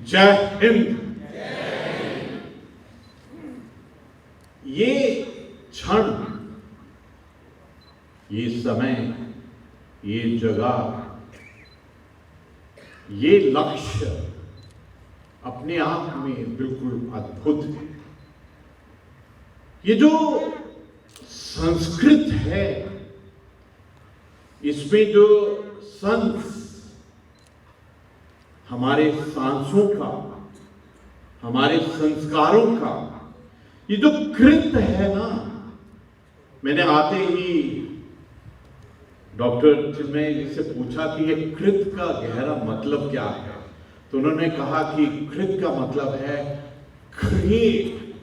जय हिंद। ये क्षण, ये समय, ये जगह, ये लक्ष्य अपने आप में बिल्कुल अद्भुत है। ये जो संस्कृत है, इसमें जो संस हमारे सांसों का, हमारे संस्कारों का, ये जो कृत है ना, मैंने आते ही डॉक्टर चिन्मय जी से पूछा कि ये कृत का गहरा मतलब क्या है, तो उन्होंने कहा कि कृत का मतलब है क्रिएट।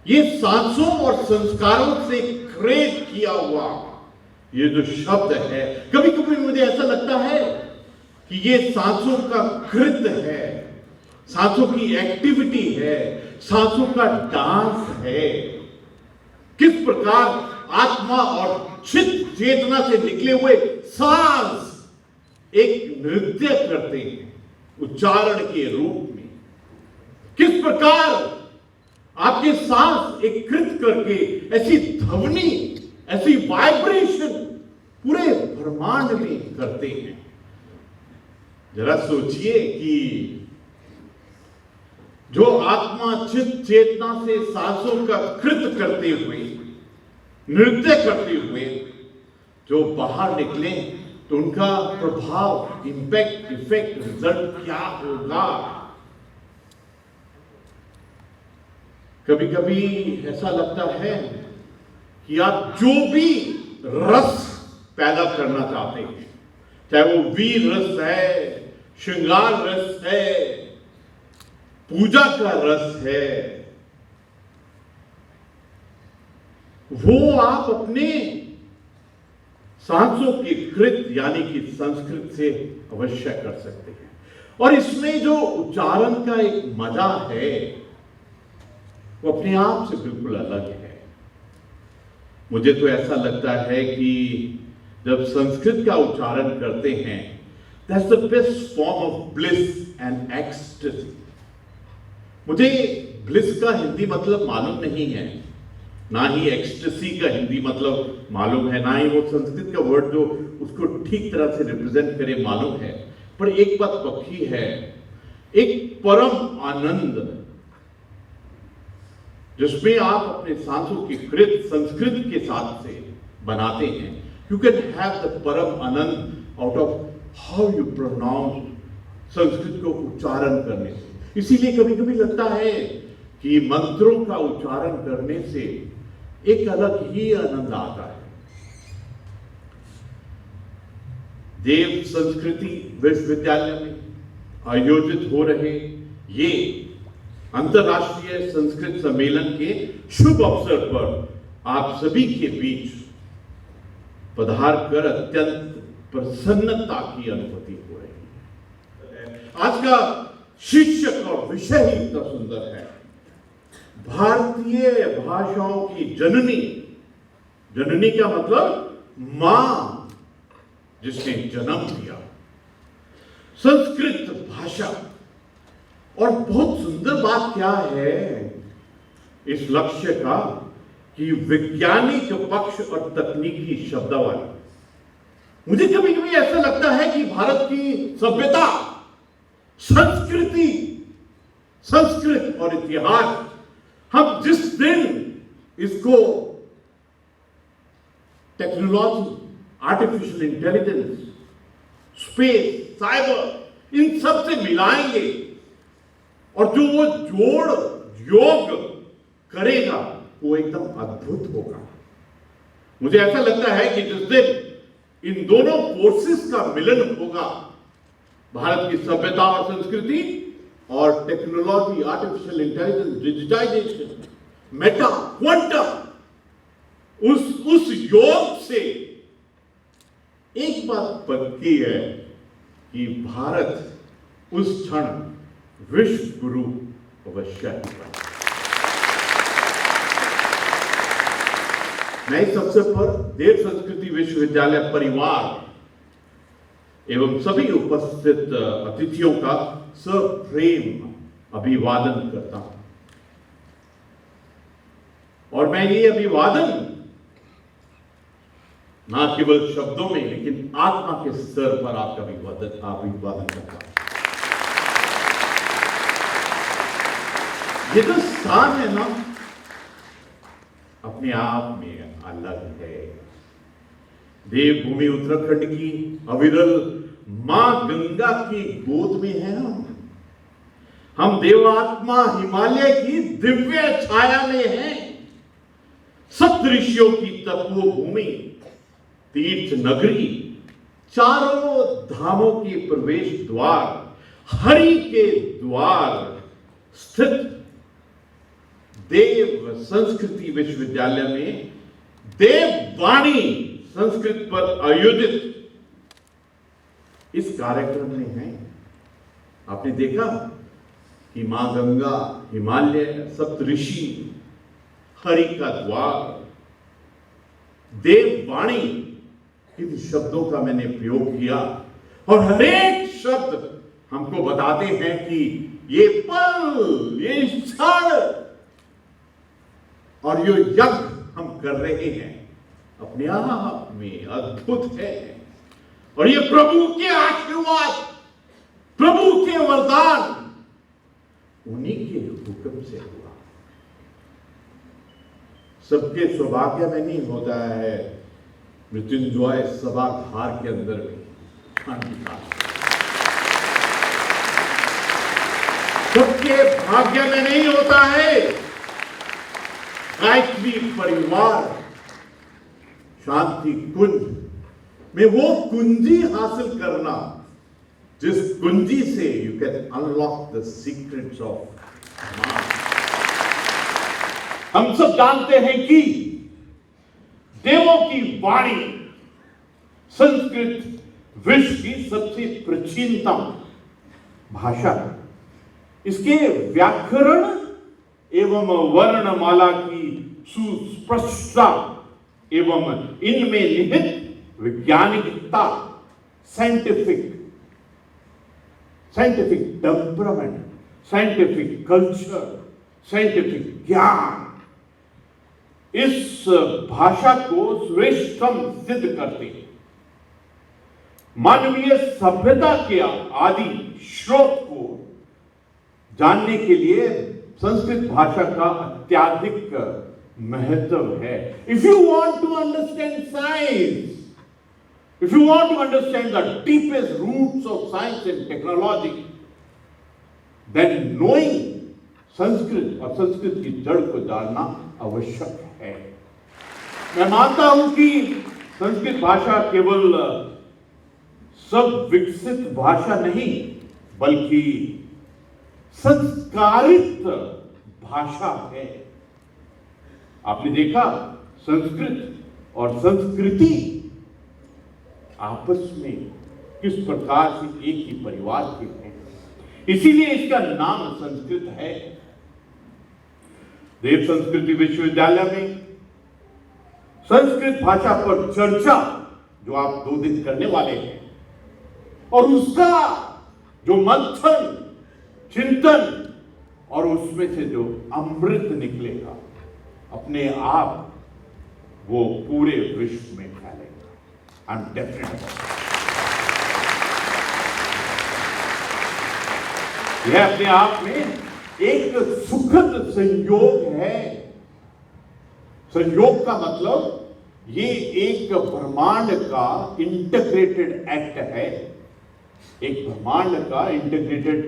ये सांसों और संस्कारों से क्रिएट किया हुआ ये जो शब्द है, कभी कभी मुझे ऐसा लगता है कि ये सांसों का कृत है, सांसों की एक्टिविटी है, सांसों का डांस है। किस प्रकार आत्मा और चित्त चेतना से निकले हुए सांस एक नृत्य करते हैं उच्चारण के रूप में। किस प्रकार आपके सांस एक कृत करके ऐसी ध्वनि, ऐसी वाइब्रेशन पूरे ब्रह्मांड में करते हैं। जरा सोचिए कि जो आत्मा चित्त चेतना से सांसों का कृत करते हुए, नृत्य करते हुए जो बाहर निकले, तो उनका प्रभाव, इंपैक्ट, इफेक्ट, रिजल्ट क्या होगा। कभी कभी ऐसा लगता है कि आप जो भी रस पैदा करना चाहते हैं, चाहे वो वीर रस है, श्रृंगार रस है, पूजा का रस है, वो आप अपने सांसों की कृत यानी कि संस्कृत से अवश्य कर सकते हैं। और इसमें जो उच्चारण का एक मजा है, वो अपने आप से बिल्कुल अलग है। मुझे तो ऐसा लगता है कि जब संस्कृत का उच्चारण करते हैं, that's the best form of bliss and ecstasy। मुझे ब्लिस का हिंदी मतलब मालूम नहीं है, ना ही एक्सटेसी का हिंदी मतलब मालूम है, ना ही वो संस्कृत का वर्ड जो उसको ठीक तरह से रिप्रेजेंट करे मालूम है। पर एक बात पक्की है, एक परम आनंद जिसमें आप अपने सांसों की कृत संस्कृत के साथ से बनाते हैं। यू कैन हैव द परम आनंद out of how you pronounce, Sanskrit को उच्चारण करने से। इसीलिए कभी कभी लगता है कि मंत्रों का उच्चारण करने से एक अलग ही आनंद आता है। देव संस्कृति विश्वविद्यालय में आयोजित हो रहे ये अंतर्राष्ट्रीय संस्कृत सम्मेलन के शुभ अवसर पर आप सभी के बीच पधार कर अत्यंत प्रसन्नता की अनुभूति हो रही है। आज का शीर्षक और विषय ही इतना सुंदर है, भारतीय भाषाओं की जननी। जननी का मतलब मां जिसने जन्म दिया, संस्कृत भाषा। और बहुत सुंदर बात क्या है इस लक्ष्य का कि वैज्ञानिक पक्ष और तकनीकी शब्दावली। मुझे कभी कभी ऐसा लगता है कि भारत की सभ्यता, संस्कृति, संस्कृत और इतिहास, हम जिस दिन इसको technology, artificial intelligence, space, cyber, इन सब से मिलाएंगे और जो वो जोड़ योग करेगा, वो एकदम अद्भुत होगा। मुझे ऐसा लगता है कि जिस दिन इन दोनों फोर्सेस का मिलन होगा, भारत की सभ्यता और संस्कृति और technology, artificial intelligence, digitisation, Meta, quantum, उस योग से एक बात पक्की है कि भारत उस क्षण विश्व गुरु अवश्य होगा। मैं इस अवसर पर देव संस्कृति विश्वविद्यालय परिवार एवं सभी उपस्थित अतिथियों का सप्रेम अभिवादन करता हूं। और मैं ये अभिवादन ना केवल शब्दों में लेकिन आत्मा के स्तर पर आपका अभिवादन करता हूं। ये जो स्थान है ना, अपने आप में अलग है। देवभूमि उत्तराखंड की अविरल मां गंगा की गोद में है हम देवात्मा हिमालय की दिव्य छाया में हैं। सप्तऋषियों की तपोभूमि, तीर्थ नगरी, चारों धामों के प्रवेश द्वार, हरि के द्वार स्थित देव संस्कृति विश्वविद्यालय में देववाणी संस्कृत पर आयोजित इस कार्यक्रम में है। आपने देखा कि मां गंगा, हिमालय, सप्तऋषि, हरि का द्वार, देववाणी, इन शब्दों का मैंने प्रयोग किया और हर एक शब्द हमको बताते हैं कि ये पल, ये क्षण और ये यज्ञ हम कर रहे हैं अपने आप में अद्भुत है। और ये प्रभु के आशीर्वाद, प्रभु के वरदान, उन्हीं के हुक्म से हुआ। सबके सौभाग्य में नहीं होता है मृत्युंजय सभागार के अंदर भी सबके भाग्य में नहीं होता है गायत्री परिवार शांति कुंज में वो कुंजी हासिल करना जिस कुंजी से you can unlock the secrets of मां। हम सब जानते हैं कि देवों की वाणी संस्कृत विश्व की सबसे प्राचीनतम भाषा है। इसके व्याकरण एवं वर्णमाला की सुस्पष्टता एवं इनमें निहित वैज्ञानिकता, scientific temperament, scientific culture, scientific ज्ञान इस भाषा को श्रेष्ठतम सिद्ध करते हैं। मानवीय सभ्यता के आदि स्रोत को जानने के लिए संस्कृत भाषा का अत्यधिक महत्व है। If you want to understand science, if you want to understand the deepest roots of science and technology, then knowing Sanskrit और संस्कृत की जड़ को जानना आवश्यक है। मैं मानता हूं कि संस्कृत भाषा केवल सब विकसित भाषा नहीं बल्कि संस्कारित भाषा है। आपने देखा संस्कृत और संस्कृति आपस में किस प्रकार से एक ही परिवार के हैं, इसीलिए इसका नाम संस्कृत है। देव संस्कृति विश्वविद्यालय में संस्कृत भाषा पर चर्चा जो आप 2 दिन करने वाले हैं और उसका जो मंथन, चिंतन और उसमें से जो अमृत निकलेगा अपने आप वो पूरे विश्व में फैलेगा। I'm definite about it. यह अपने आप में एक सुखद संयोग है। संयोग का मतलब ये एक ब्रह्मांड का इंटीग्रेटेड एक्ट है, एक ब्रह्मांड का इंटीग्रेटेड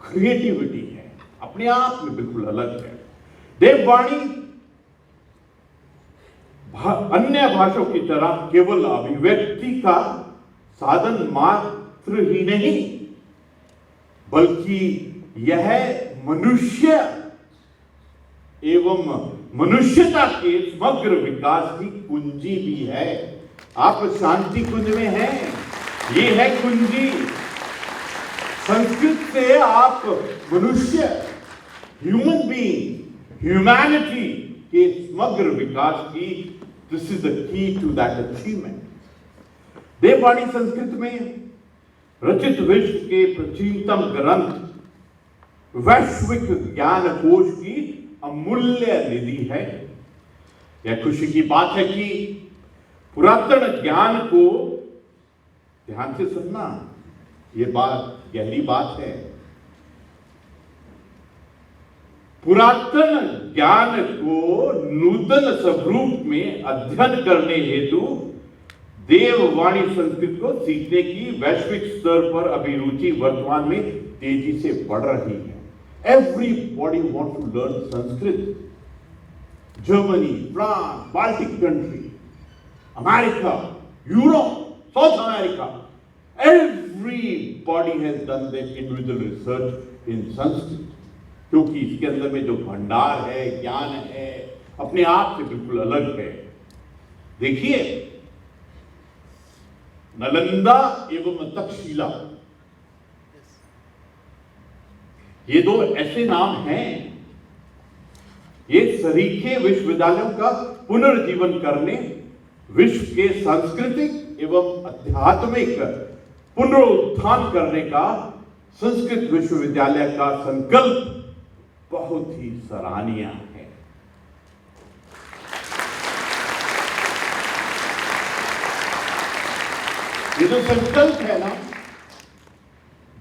क्रिएटिविटी है, अपने आप में बिल्कुल अलग है। देववाणी अन्य भाषाओं की तरह केवल अभिव्यक्ति का साधन मात्र ही नहीं, बल्कि यह मनुष्य एवं मनुष्यता के समग्र विकास की कुंजी भी है। आप शांति कुंज में हैं, ये है कुंजी। संस्कृत से आप मनुष्य, ह्यूमन बीइंग, ह्यूमैनिटी के समग्र विकास की, this is the key to that achievement. देववाणी संस्कृत में रचित विश्व के प्राचीनतम ग्रंथ वैश्विक ज्ञान कोश की अमूल्य निधि है। यह खुशी की बात है कि पुरातन ज्ञान को, ध्यान से सुनना, यह बात गहरी बात है, पुरातन ज्ञान को नूतन स्वरूप में अध्ययन करने हेतु देववाणी संस्कृत को सीखने की वैश्विक स्तर पर अभिरुचि वर्तमान में तेजी से बढ़ रही है। Everybody wants to learn Sanskrit. Germany, France, Baltic country, America, Europe, South America. Everybody has done their individual research in Sanskrit. क्योंकि इसके अंदर में जो भंडार है, ज्ञान है, अपने आप से बिल्कुल अलग है। देखिए, नालंदा एवं तक्षशिला, ये दो ऐसे नाम हैं, ये सरीखे विश्वविद्यालयों का पुनर्जीवन करने, विश्व के सांस्कृतिक एवं आध्यात्मिक पुनरुत्थान करने का संस्कृत विश्वविद्यालय का संकल्प बहुत ही सराहनीय है। ये जो संकल्प है ना,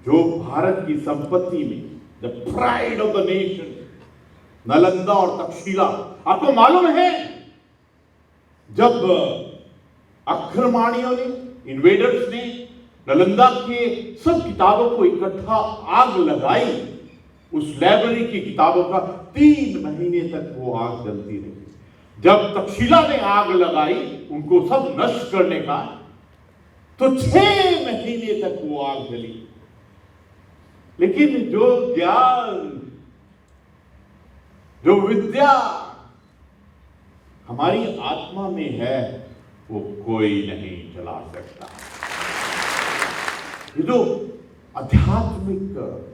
जो भारत की संपत्ति में the pride of the nation, Nalanda और तक्षशिला, आपको मालूम है जब आक्रमणियों ने, इन्वेडर्स ने नालंदा के सब किताबों को इकट्ठा आग लगाई, उस लाइब्रेरी की किताबों का 3 महीने तक वो आग जलती रही। जब तक्षशिला ने आग लगाई उनको सब नष्ट करने का, तो 6 महीने तक वो आग जली। लेकिन जो ज्ञान, जो विद्या हमारी आत्मा में है, वो कोई नहीं चला सकता। ये जो आध्यात्मिक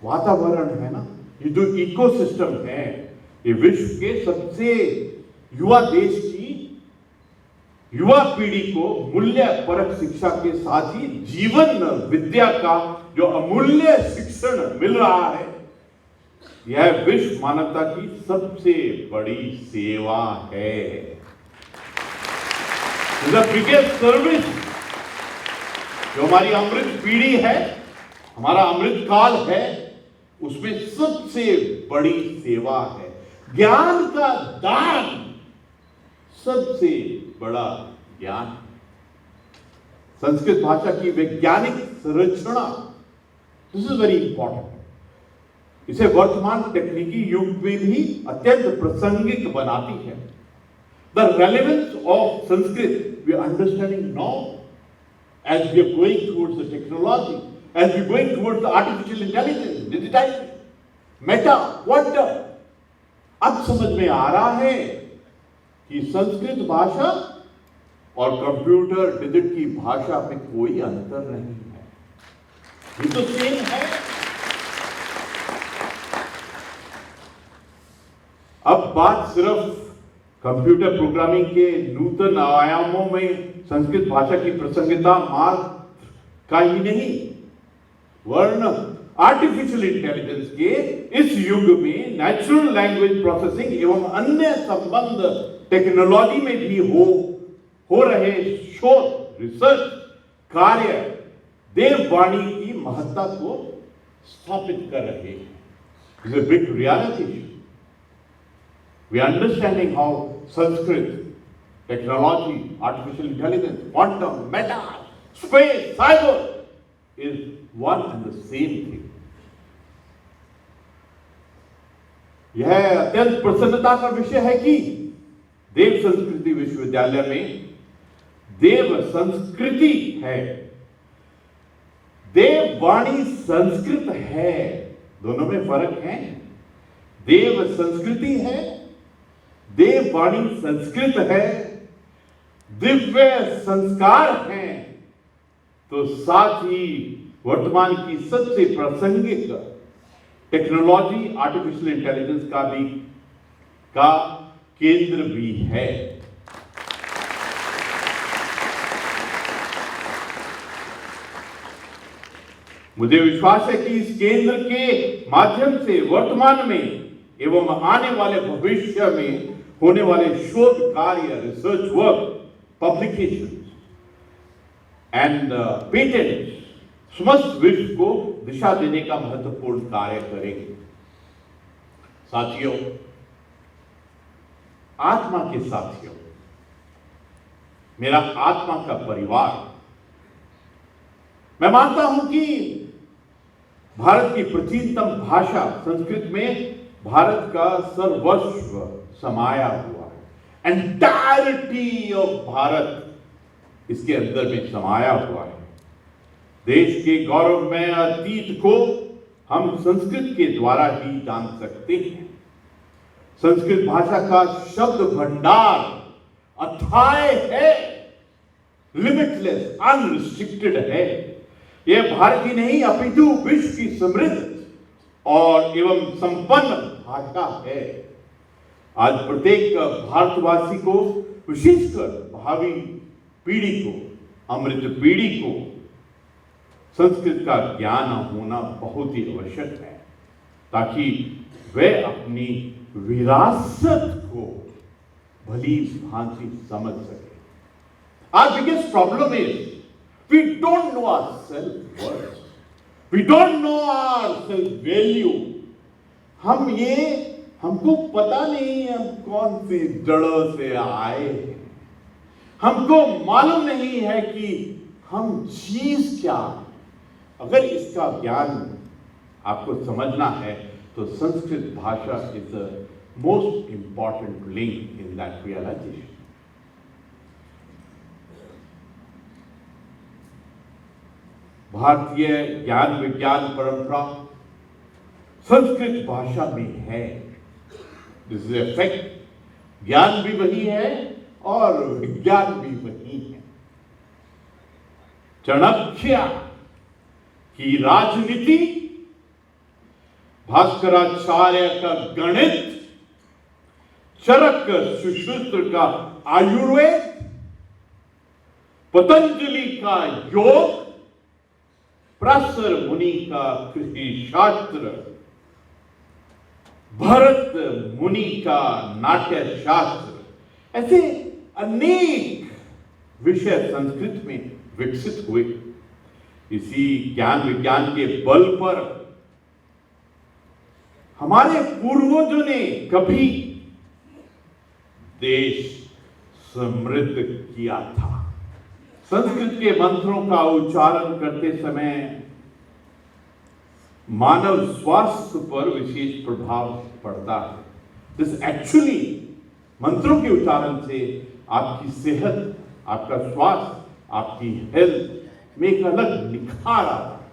वातावरण है ना, ये जो इकोसिस्टम है, ये विश्व के सबसे युवा देश की युवा पीढ़ी को मूल्य परक शिक्षा के साथ ही जीवन विद्या का जो अमूल्य शिक्षण मिल रहा है, यह विश्व मानवता की सबसे बड़ी सेवा है। द बिगेस्ट सर्विस, जो हमारी अमृत पीढ़ी है, हमारा अमृत काल है, उसमें सबसे बड़ी सेवा है। ज्ञान का दान सबसे बड़ा ज्ञान। संस्कृत भाषा की वैज्ञानिक संरचना, दिस इज वेरी इंपॉर्टेंट। इसे वर्तमान तकनीकी युग में भी अत्यंत प्रासंगिक बनाती है। The relevance of Sanskrit we are understanding now as we are going towards the technology, as we are going towards the artificial intelligence, digitization, meta, quantum, अब समझ में आ रहा है कि संस्कृत भाषा और कंप्यूटर डिजिट की भाषा में कोई अंतर नहीं है, ये तो सेम है। अब बात सिर्फ कंप्यूटर प्रोग्रामिंग के नूतन आयामों में संस्कृत भाषा की प्रसंगिता मात्र का ही नहीं, वर्ण आर्टिफिशियल इंटेलिजेंस के इस युग में नेचुरल लैंग्वेज प्रोसेसिंग एवं अन्य संबंध टेक्नोलॉजी में भी हो रहे शोध रिसर्च कार्य देववाणी की महत्ता को स्थापित कर रहे हैं। It's a big reality. We are understanding how Sanskrit, technology, artificial intelligence, quantum, meta, space, cyber is one and the same thing. यह अत्यंत प्रसन्नता का विषय है कि देव संस्कृति विश्वविद्यालय में देव संस्कृति है, देववाणी संस्कृत है, दोनों में फर्क है। देव संस्कृति है, देववाणी संस्कृत है, दिव्य संस्कार हैं, तो साथ ही वर्तमान की सबसे प्रासंगिक टेक्नोलॉजी आर्टिफिशियल इंटेलिजेंस का केंद्र भी है। मुझे विश्वास है कि इस केंद्र के माध्यम से वर्तमान में एवं आने वाले भविष्य में होने वाले शोध कार्य, research work, publication and patent समस्त विश्व को दिशा देने का महत्वपूर्ण कार्य करेंगे। साथियों, आत्मा के साथियों, मेरा आत्मा का परिवार, मैं मानता हूं कि भारत की प्राचीनतम भाषा संस्कृत में भारत का सर्वस्व समाया हुआ है। एंटायरिटी ऑफ भारत इसके अंदर में समाया हुआ है। देश के गौरवमय अतीत को हम संस्कृत के द्वारा ही जान सकते हैं। संस्कृत भाषा का शब्द भंडार अथाय है, लिमिटलेस, अनरिस्ट्रिक्टेड है। यह भारत की नहीं अपितु विश्व की समृद्ध और एवं संपन्न भाषा है। आज प्रत्येक भारतवासी को, विशेषकर भावी पीढ़ी को, अमृत पीढ़ी को संस्कृत का ज्ञान होना बहुत ही आवश्यक है, ताकि वे अपनी विरासत को भली भांति समझ सके। Our biggest problem is we don't know our self-worth. We don't know our self-value. हमको पता नहीं हम कौन सी जड़ों से आए हैं। हमको मालूम नहीं है कि हम चीज क्या है। अगर इसका ज्ञान आपको समझना है तो संस्कृत भाषा is the most important link in that realisation. भारतीय ज्ञान विज्ञान परंपरा संस्कृत भाषा में है। This is a fact. ज्ञान भी वही है और विज्ञान भी वही है। चाणक्य की राजनीति, भास्कराचार्य का गणित, चरक सुश्रुत का आयुर्वेद, पतंजलि का योग, पराशर मुनि का कृषि शास्त्र, भरत मुनि का नाट्य शास्त्र, ऐसे अनेक विषय संस्कृत में विकसित हुए। इसी ज्ञान विज्ञान के बल पर हमारे पूर्वजों ने कभी देश समृद्ध किया था। संस्कृत के मंत्रों का उच्चारण करते समय मानव स्वास्थ्य पर विशेष प्रभाव पड़ता है। दिस एक्चुअली मंत्रों के उच्चारण से आपकी सेहत, आपका स्वास्थ्य, आपकी हेल्थ में एक अलग निखार आता है।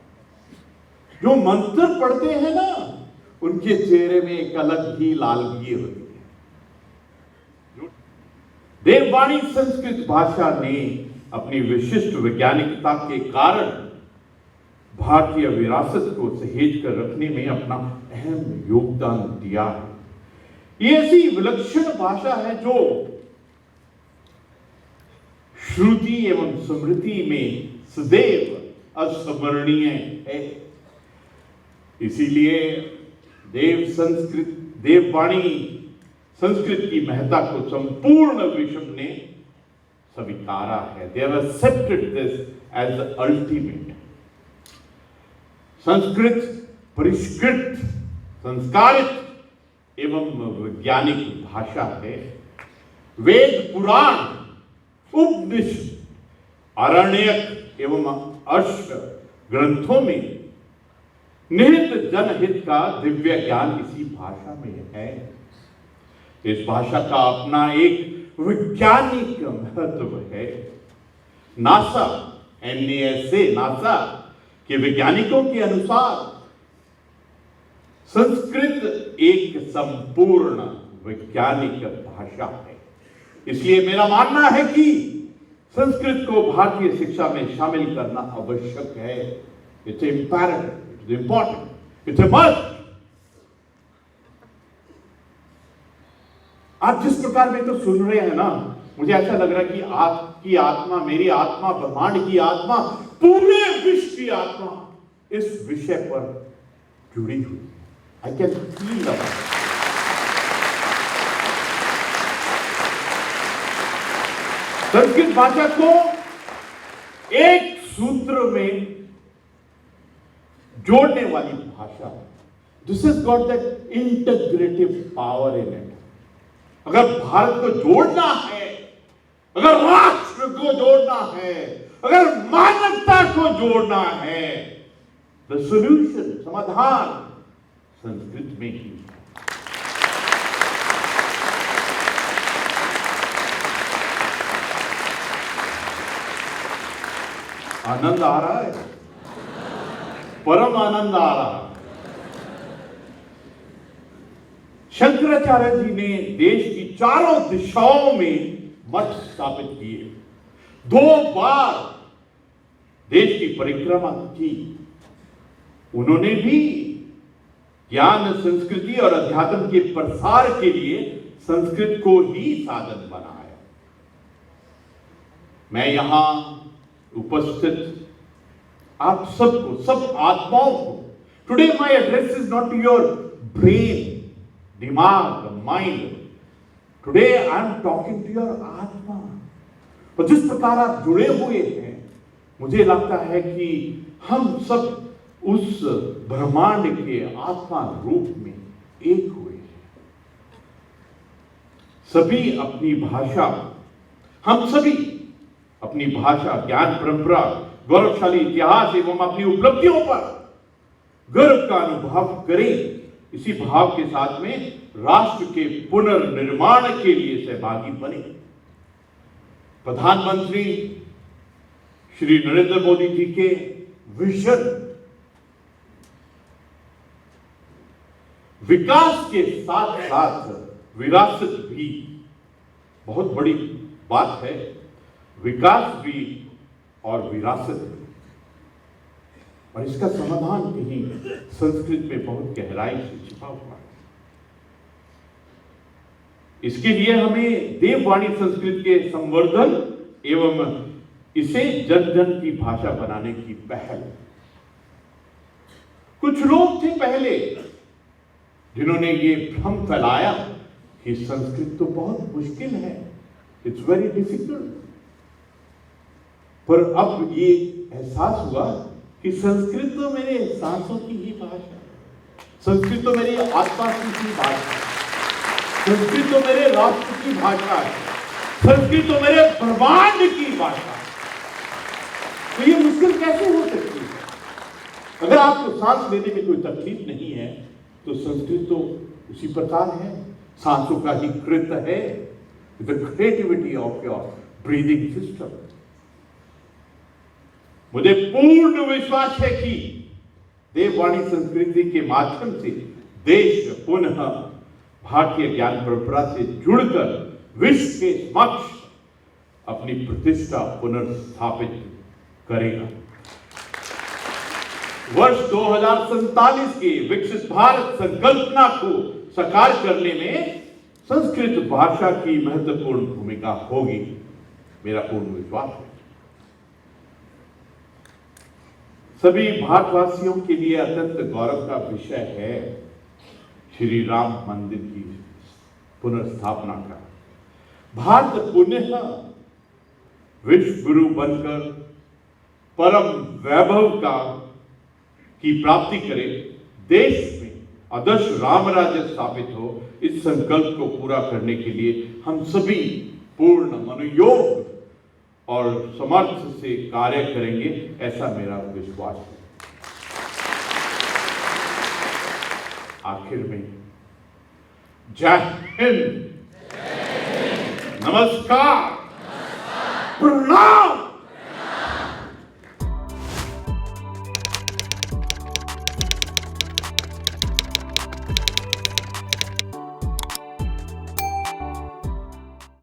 जो मंत्र पढ़ते हैं ना, उनके चेहरे में एक अलग ही लालगी होती है। देववाणी संस्कृत भाषा ने अपनी विशिष्ट वैज्ञानिकता के कारण भारतीय विरासत को सहेज कर रखने में अपना अहम योगदान दिया है। ये ऐसी विलक्षण भाषा है जो श्रुति एवं स्मृति में सदैव अस्मरणीय है। इसीलिए देववाणी संस्कृत की महत्ता को संपूर्ण विश्व ने स्वीकारा है। They have accepted this as the ultimate. Sanskrit परिष्कृत, संस्कारित एवं वैज्ञानिक भाषा है। वेद, पुराण, उपनिषद, आरण्यक एवं अर्ष ग्रंथों में निहित जनहित का दिव्य ज्ञान इसी भाषा में है। इस भाषा का अपना एक वैज्ञानिक महत्व है। नासा, NASA, नासा के वैज्ञानिकों के अनुसार संस्कृत एक संपूर्ण वैज्ञानिक भाषा है। इसलिए मेरा मानना है कि संस्कृत को भारतीय शिक्षा में शामिल करना आवश्यक है। It's imperative, it's important, it's a must. आप जिस प्रकार में तो सुन रहे हैं ना, मुझे ऐसा लग रहा है कि आपकी आत्मा, मेरी आत्मा, ब्रह्मांड की आत्मा, पूरे विश्व की आत्मा इस विषय पर जुड़ी हुई है। आई कैन फील अ संस्कृत भाषा को एक सूत्र में जोड़ने वाली भाषा। This is got that integrative power in it. अगर भारत को जोड़ना है, अगर राष्ट्र को जोड़ना है, अगर मानवता को जोड़ना है, द सॉल्यूशन, समाधान संस्कृत में ही है। आनंद आ रहा है, परम आनंद आ रहा है। शंकराचार्य जी ने देश की चारों दिशाओं में मठ स्थापित किए। 2 बार देश की परिक्रमा की। उन्होंने भी ज्ञान, संस्कृति और अध्यात्म के प्रसार के लिए संस्कृत को ही साधन बनाया। मैं यहां उपस्थित आप सबको, सब आत्माओं को, today my address is not to your brain, दिमाग, mind. Today I am talking to your आत्मा। और जिस प्रकार आप जुड़े हुए हैं, मुझे लगता है कि हम सब उस ब्रह्मांड के आत्मा रूप में एक हुए हैं। सभी अपनी भाषा, हम सभी अपनी भाषा, ज्ञान परंपरा, गौरवशाली इतिहास एवं अपनी उपलब्धियों पर गर्व का अनुभव करें। इसी भाव के साथ में राष्ट्र के पुनर्निर्माण के लिए सहभागी बने। प्रधानमंत्री श्री नरेंद्र मोदी जी के विजन, विकास के साथ साथ विरासत भी बहुत बड़ी बात है। विकास भी और विरासत भी, और इसका समाधान कहीं संस्कृत में बहुत गहराई से छिपा हुआ है। इसके लिए हमें देववाणी संस्कृत के संवर्धन एवं इसे जन जन की भाषा बनाने की पहल। कुछ लोग थे पहले जिन्होंने ये भ्रम फैलाया कि संस्कृत तो बहुत मुश्किल है, इट्स वेरी डिफिकल्ट। पर अब ये एहसास हुआ कि संस्कृत तो मेरे सांसों की ही भाषा है, संस्कृत तो मेरी आत्मा की ही भाषा है, संस्कृत तो मेरे राष्ट्र की भाषा है, संस्कृत तो मेरे ब्रह्मांड की भाषा है। तो ये मुश्किल कैसे हो सकती है? अगर आपको सांस लेने में कोई तकलीफ नहीं है तो संस्कृत तो उसी प्रकार है, सांसों का ही कृत है, the creativity of your breathing system. मुझे पूर्ण विश्वास है कि देववाणी संस्कृति के माध्यम से देश पुनः भारतीय ज्ञान परंपरा से जुड़कर विश्व के समक्ष अपनी प्रतिष्ठा पुनर्स्थापित करेगा। वर्ष 2047 के विकसित भारत संकल्पना को साकार करने में संस्कृत भाषा की महत्वपूर्ण भूमिका होगी, मेरा पूर्ण विश्वास है। सभी भारतवासियों के लिए अत्यंत गौरव का विषय है श्री राम मंदिर की पुनर्स्थापना का। भारत पुनः विश्व गुरु बनकर परम वैभव की प्राप्ति करे, देश में आदर्श राम राज्य स्थापित हो, इस संकल्प को पूरा करने के लिए हम सभी पूर्ण मनोयोग और समर्थ से कार्य करेंगे, ऐसा मेरा विश्वास है। आखिर में जय हिंद, नमस्कार, प्रणाम।